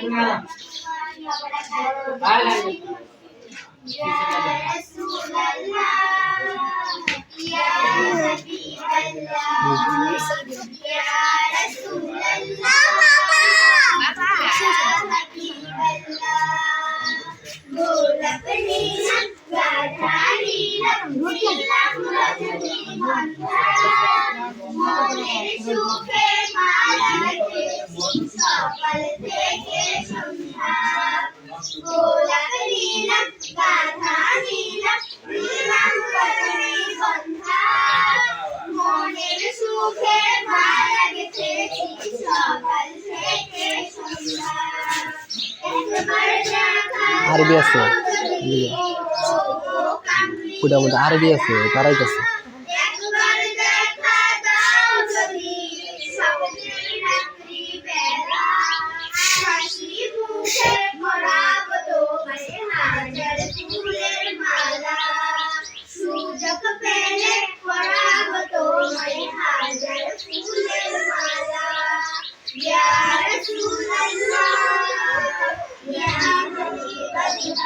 Ya Rasulullah, ya Habiballah, ya Rasulullah, ya Habiballah. গোলাপ নীলাম গাধা নীলাম নীলাম রজনী গন্ধা মনের সুখে মালা গেছি সকাল থেকে সন্ধ্যা গোলাপ নীলাম গাধা নীলাম নীলাম রজনী গন্ধা মনের সুখে মালা গেছি সকাল থেকে সন্ধ্যা আরবি আছে পুরা মধ্যে আরবি আছে তারাই আছে Ya Rasulullah, ya Habiballah,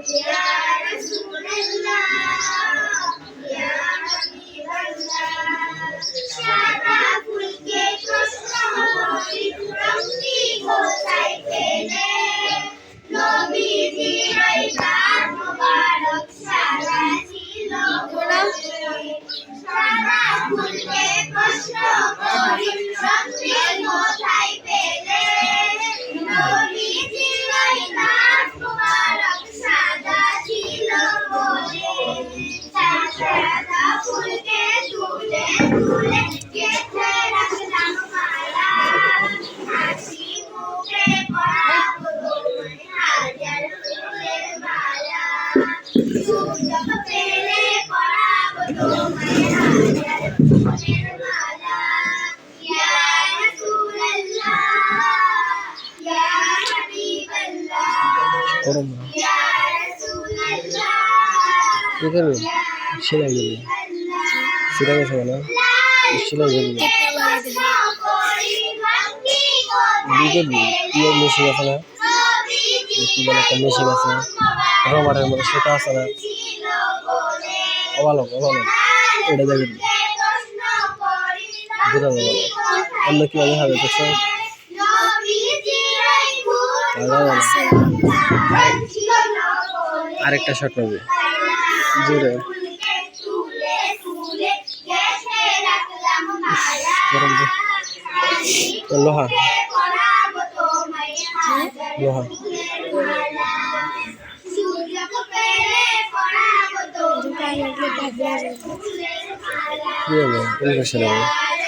ya Rasulullah, ya Habiballah. সাদা ফুলকে প্রশ্ন করি রঙটি কোথায় পেলে নবীজির ওই গান মোবারক সারা ছিল সাদা ফুলকে প্রশ্ন করি রঙটি কোথায় পেলে নবীজির ওই গান মোবারক সাদা ছিল বলে সাদা ফুলকে তুলে তুলে গেঁথে রাখলাম মালা হাসি মুখে পরাবো তোমায় হাজার ফুলের মালা সুযোগ পেলে পরাবো তোমায় হাজার ফুলের মালা ইয়া রাসূলুল্লাহ ইয়া হাবিবাল্লাহ ইয়া রাসূলুল্লাহ কি করবে সেলাই করবে সেলাই গেছে না সেলাই করবে কি মেশিন আছে না কি বলে একটা মেশিন আছে রবারের মধ্যে সেটা আছে না অভালো এটা যাবে বুঝা যাবে অন্য কীভাবে হবে দেখছো আরেকটা শট পাবে জোরে লোহা লোহা কি হবে